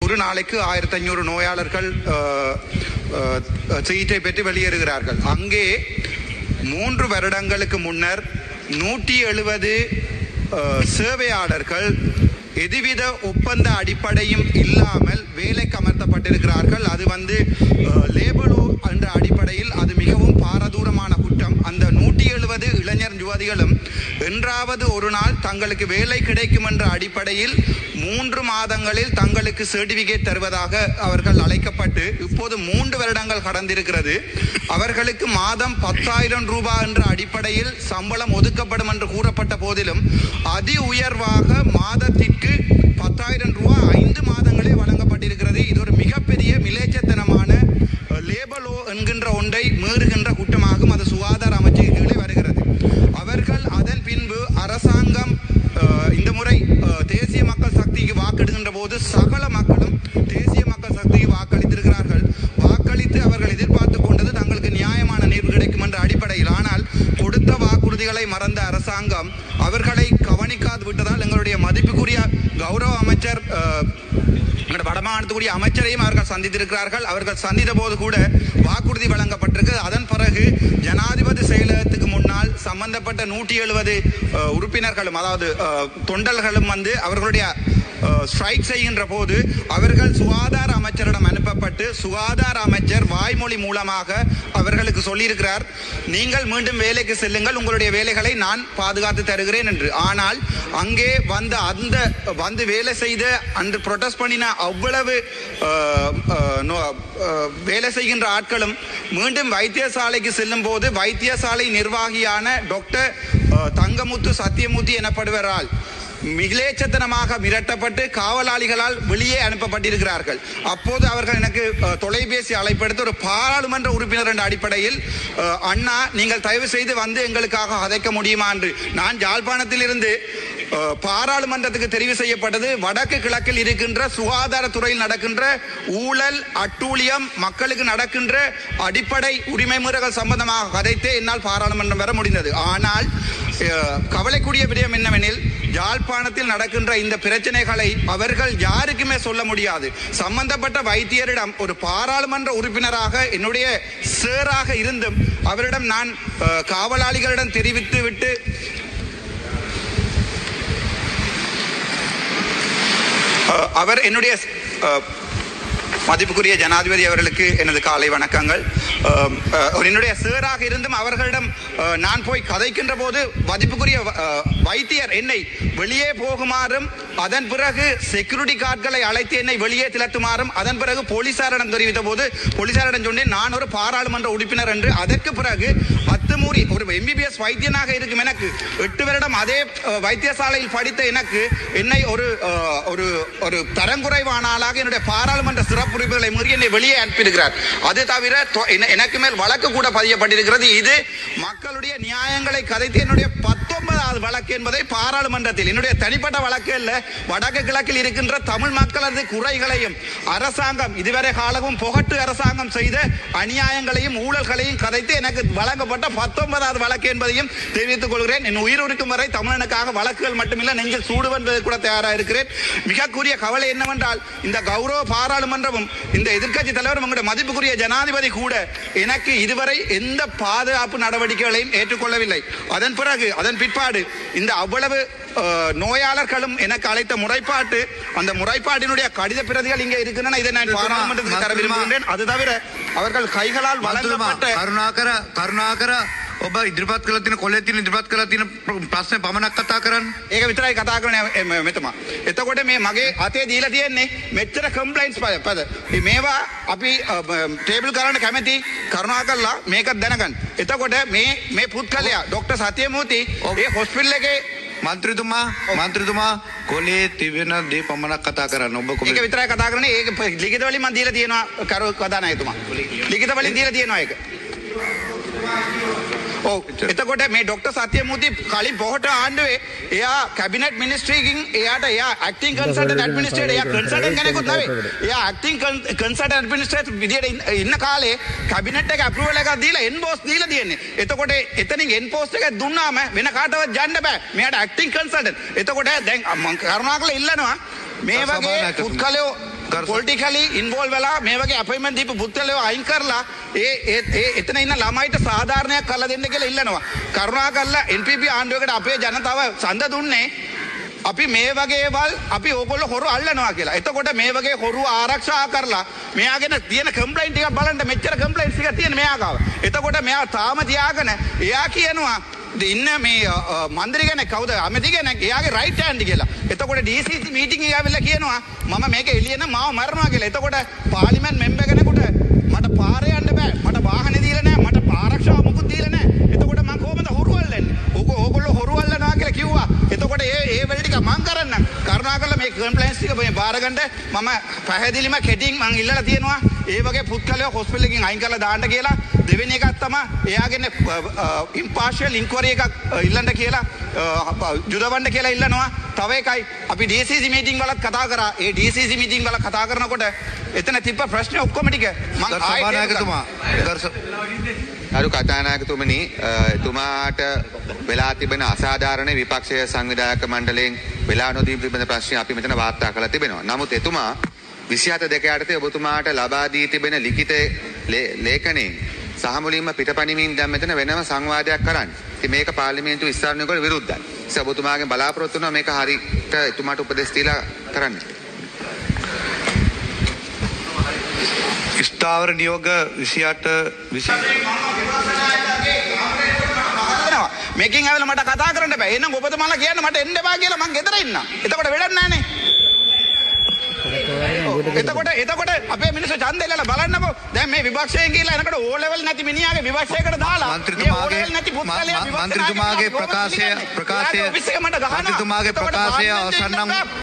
ஒரு நாளைக்கு 1500 நோயாளர்கள் சிகிச்சை பெற்று வெளியேறுகிறார்கள். அங்கே 3 வருடங்களுக்கு முன்னர் 170 சேவையாளர்கள் எதுவித ஒப்பந்த அடிப்படையும் இல்லாமல் வேலைக்கு அமர்த்தப்பட்டிருக்கிறார்கள். அது லேபலோ என்ற அடிப்படையில் அது மிகவும் பாரதூரமான குற்றம். அந்த 170 இளைஞர் யுவதிகளும் என்றாவது ஒரு நாள் தங்களுக்கு வேலை கிடைக்கும் என்ற அடிப்படையில் 3 மாதங்களில் தங்களுக்கு சர்டிபிகேட் தருவதாக அவர்கள் அழைக்கப்பட்டு இப்போது 3 வருடங்கள் கடந்திருக்கிறது. அவர்களுக்கு மாதம் 10,000 ரூபாய் என்ற அடிப்படையில் சம்பளம் ஒதுக்கப்படும் என்று கூறப்பட்ட போதிலும் அதி உயர்வாக மாதத்திற்கு 10,000 ரூபாய் 5 மாதங்களே வழங்கப்பட்டிருக்கிறது. இது ஒரு மிகப்பெரிய மிலேச்சத்தனமான லேபலோ என்கின்ற ஒன்றை மீறுகின்ற குற்றமாகும். அது சுகாதார அமைச்சகங்களே வருகிறது. அவர்கள் அதன் பின்பு அரசாங்கம் இந்த முறை தேசிய மக்கள் சக்திக்கு வாக்கெடுகின்ற போது சகல மக்களும் தேசிய மக்கள் சக்திக்கு வாக்களித்திருக்கிறார்கள். வாக்களித்து அவர்கள் எதிர்பார்த்து கொண்டது தங்களுக்கு நியாயமான நீர்வு கிடைக்கும் என்ற அடிப்படையில். ஆனால் கொடுத்த வாக்குறுதிகளை மறந்த அரசாங்கம் அவர்களை கவனிக்காது விட்டதால் எங்களுடைய மதிப்புக்குரிய கௌரவ அமைச்சர் வடமாநிலத்துக்குரிய அமைச்சரையும் அவர்கள் சந்தித்திருக்கிறார்கள். அவர்கள் சந்தித்த போது கூட வாக்குறுதி வழங்கப்பட்டிருக்கு. அதன் பிறகு ஜனாதிபதி செயலகத்துக்கு முன்னால் சம்பந்தப்பட்ட 170 உறுப்பினர்களும் அதாவது தொண்டர்களும் அவர்களுடைய ஸ்ட்ரைக் செய்கின்ற போது அவர்கள் சுகாதார அமைச்சரிடம் அனுப்பப்பட்டு சுகாதார அமைச்சர் வாய்மொழி மூலமாக அவர்களுக்கு சொல்லியிருக்கிறார், நீங்கள் மீண்டும் வேலைக்கு செல்லுங்கள், உங்களுடைய வேலைகளை நான் பாதுகாத்து தருகிறேன் என்று. ஆனால் அங்கே வந்து வேலை செய்த அன்று ப்ரொடெஸ்ட் பண்ணின அவ்வளவு வேலை செய்கின்ற ஆட்களும் மீண்டும் வைத்தியசாலைக்கு செல்லும் போது வைத்தியசாலை நிர்வாகியான டாக்டர் தங்கமுத்து சத்தியமூர்த்தி எனப்படுவரால் மிகலேச்சத்தனமாக மிரட்டப்பட்டு காவலாளிகளால் வெளியே அனுப்பப்பட்டிருக்கிறார்கள். அப்போது அவர்கள் எனக்கு தொலைபேசி அழைப்படுத்த ஒரு பாராளுமன்ற உறுப்பினர் என்ற அடிப்படையில், அண்ணா நீங்கள் தயவு செய்து வந்து எங்களுக்காக அதைக்க முடியுமா என்று. நான் யாழ்ப்பாணத்தில் இருந்து பாராளுமன்றத்துக்கு தெரிவு செய்யப்பட்டது வடக்கு கிழக்கில் இருக்கின்ற சுகாதாரத்துறையில் நடக்கின்ற ஊழல் அட்டூழியம் மக்களுக்கு நடக்கின்ற அடிப்படை உரிமை மீறல்கள் சம்பந்தமாக கதைத்தே என்னால் பாராளுமன்றம் வர முடிந்தது. ஆனால் கவலைக்குரிய விடயம் என்னவெனில் யாழ்ப்பாணத்தில் நடக்கின்ற இந்த பிரச்சனைகளை அவர்கள் யாருக்குமே சொல்ல முடியாது. சம்பந்தப்பட்ட வைத்தியரிடம் ஒரு பாராளுமன்ற உறுப்பினராக என்னுடைய சேராக இருந்தும் அவரிடம் நான் காவலாளிகளிடம் தெரிவித்து விட்டு அவர் என்னுடைய மதிப்புக்குரிய ஜனாதிபதி அவர்களுக்கு எனது காலை வணக்கங்கள். என்னுடைய சேராக இருந்தும் அவர்களிடம் நான் போய் கதைக்கின்ற போது மதிப்புக்குரிய வைத்தியர் என்னை வெளியே போகுமாறும் அதன் பிறகு செக்யூரிட்டி கார்டுகளை அழைத்து என்னை வெளியே திரட்டுமாறும் அதன் பிறகு போலீசாரிடம் தெரிவித்த போது போலீசாரிடம் சொன்னேன் நான் ஒரு பாராளுமன்ற உறுப்பினர் என்று. அதற்கு பிறகு அத்துமூறி ஒரு MBBS வைத்தியனாக இருக்கும் எனக்கு 8 வருடம் அதே வைத்தியசாலையில் படித்த எனக்கு என்னை ஒரு தரங்குறைவான ஆளாக என்னுடைய பாராளுமன்ற சிறப்பு உறுப்பினர்களை மீறி என்னை வெளியே அனுப்பியிருக்கிறார். அது தவிர எனக்கு மேல் வழக்கு கூட பதியப்பட்டிருக்கிறது. இது மக்களுடைய நியாயங்களை கதைத்து என்னுடைய 19வது வழக்கு என்பதை பாராளுமன்றத்தில் என்னுடைய தனிப்பட்ட வழக்கு அல்ல, வடக்கு கிழக்கில் இருக்கின்ற தமிழ் மக்களது குறைகளையும் அரசாங்கம் இதுவரை காலமும் புகட்டு அரசாங்கம் செய்த அநியாயங்களையும் ஊழல்களையும் கதைத்து எனக்கு வழங்கப்பட்ட 19வது வழக்கு என்பதையும் தெரிவித்துக் கொள்கிறேன். என் உயிர் இருக்கும் வரை தமிழனுக்காக வழக்குகள் மட்டுமில்லை நெஞ்சில் சூடுவென்பது கூட தயாராக இருக்கிறேன். மிக கூறிய கவலை என்னவென்றால் இந்த கௌரவ பாராளுமன்றமும் இந்த எதிர்க்கட்சி தலைவரும் உங்களுடைய மதிப்புக்குரிய ஜனாதிபதி கூட எனக்கு இதுவரை எந்த பாதுகாப்பு நடவடிக்கைகளையும் ஏற்றுக்கொள்ளவில்லை. அதன் பிற்பாடு இந்த அவ்வளவு நோயாளர்களும் எனக்கு அழைத்த முறைப்பாட்டு அந்த முறைப்பாட்டினுடைய கடித பிரதிகள் இங்கே இருக்கின்றன. இதை நான் பாராளுமன்றத்துக்கு தர விரும்புகின்றேன். அது தவிர அவர்கள் கைகளால் வழங்கப்பட்ட කරුණාකර ඔබ ඉදිරිපත් කළ තියෙන කොලේ තියෙන ඉදිරිපත් කළ තියෙන ප්‍රශ්න පමණක් කතා කරන්න. ඒක විතරයි කතා කරන්නේ මෙතන. එතකොට මේ මගේ අතේ දීලා තියෙන්නේ මෙච්චර කම්ප්ලයින්ට්ස් පද. මේවා අපි ටේබල් කරන්න කැමති කරුණාකරලා මේක දැනගන්න. එතකොට මේ පුත්කලයා ડોક્ટર සත්‍යමූර්ති ඒ හොස්පිටල් එකේ මන්ත්‍රීතුමා කොලේ තිබෙන දේ පමණක් කතා කරන්න. ඔබ කොලේ ඒක විතරයි කතා කරන්නේ. ඒක ලිඛිත වලින් මම දීලා තියෙනවා කතානායකතුමා. ලිඛිත වලින් දීලා තියෙනවා ඒක. එතකොට මේ ડોક્ટર සත්‍යමූර්ති කලින් පොහොට ආණ්ඩුවේ එයා කැබිනට් මිනිස්ට්‍රීකින් එයාට එයා ඇක්ටිං කන්සල්ටන්ට් ඇඩ්මිනිස්ට්‍රේටර් එයා කන්සල්ටන්ට් කෙනෙකුත් නෙවෙයි. එයා ඇක්ටිං කන්සල්ටන්ට් ඇඩ්මිනිස්ට්‍රේටර් විදියට ඉන්න කාලේ කැබිනට් එක අප්‍රූවල් එකක් දීලා එන්බෝස් දීලා තියෙන්නේ. එතකොට එතනින් එන්පෝස්ට් එක දුන්නාම වෙන කාටවත් යන්න බෑ. මෙයාට ඇක්ටිං කන්සල්ටන්ට්. එතකොට දැන් මම කරුණාකරලා ඉල්ලනවා මේ වගේ පුත්කලයෝ පොලිටිකලි ඉන්වෝල්ව් වෙලා මේ වගේ අපොයින්ට්මන්ට් දීපු පුද්ගලයෝ අයින් කරලා එතන ඉන්න ළමයිට සාධාරණයක් කරලා දෙන්න කියලා ඉල්ලනවා. කරුණාකරලා NPP ආණ්ඩුවකට අපේ ජනතාව සඳ දුන්නේ අපි මේ වගේවල් අපි ඕගොල්ලෝ හොරු අල්ලනවා කියලා. එතකොට මේ වගේ හොරු ආරක්ෂා කරලා මෙයාගෙන තියෙන කම්ප්ලයින්ට් ටික බලන්න මෙච්චර කම්ප්ලයින්ට්ස් ටික තියෙන මෙයා ගාව. එතකොට මෙයා තාම තියාගෙන එයා කියනවා ඉන්න මේ මන්ත්‍රී කෙනෙක් කවුද අමති කෙනෙක් එයාගේ රයිට් හෑන්ඩ් කියලා. එතකොට DCC මීටින් එක ඇවිල්ලා කියනවා මම මේක එළියෙන මාව මරනවා කියලා. එතකොට පාර්ලිමේන්තු මෙම්බර් කෙනෙකුට මට පාරේ යන්න බෑ. මට වාහනේ දීලා නැහැ. මට ආරක්ෂාව මොකුත් දීලා නැහැ. එතකොට මම කොහොමද හොරු අල්ලන්නේ? ඕගොල්ලෝ හොරු අල්ලනවා කියලා කිව්වා. එතකොට ඒ වෙල ටික මං කරන්න. කරුණාකරලා මේ කම්ප්ලයින්ස් ටික මේ බාර ගන්න මම පැහැදිලිම කෙටින් මං ඉල්ලලා තියෙනවා. ඒ වගේ පුද්ගලයෝ හොස්පිටල් එකකින් අයින් කරලා දාන්න කියලා. දෙවෙනි එකක් තමයි එයාගෙන ඉම්පාර්ෂල් ඉන්ක්වයරි එකක් ඉල්ලන්න කියලා යුදවන්න කියලා ඉල්ලනවා. තව එකයි අපි DCC මීටින් වලත් කතා කරා. ඒ DCC මීටින් වල කතා කරනකොට එතන තිබ්බ ප්‍රශ්න ඔක්කොම ටික මං සභානායකතුමා අරු කතානායකතුමනි එතුමාට වෙලා තිබෙන අසාධාරණ විපක්ෂය සංවිධායක මණ්ඩලයෙන් වෙලා නොදීම පිළිබඳ ප්‍රශ්න අපි මෙතන වාර්තා කරලා තිබෙනවා. නමුත් එතුමා 27 යටතේ ඔබතුමාට ලබා දී තිබෙන ලිඛිත ලේඛනයෙන් සහ මුලින්ම පිටපණිමින් දැන් මෙතන වෙනම සංවාදයක් කරන්නේ. ඉතින් මේක පාර්ලිමේන්තුව ඉස්සරහනකොට විරුද්ධයි. ඒ ඔබතුමාගෙන් බලාපොරොත්තු වෙනවා මේක හරියට එතුමාට උපදෙස් දීලා කරන්න. ස්ථාවර නියෝග 28 මේකෙන් ඇවිල්ලා මට කතා කරන්න බෑ. එහෙනම් ඔබතුමාලා කියන්න මට එන්න එපා කියලා මං ගෙදර ඉන්නම්. එතකොට වැඩක් නැහනේ. එතකොට අපේ මිනිස්සු ඡන්දෙ ඉල්ලලා බලන්නකෝ. දැන් මේ විපක්ෂයෙන් කියලා එනකොට ඕ ලෙවල් නැති මිනිහාගේ විපක්ෂයකට දාලා මන්ත්‍රීතුමාගේ ප්‍රකාශය අවසන් නම්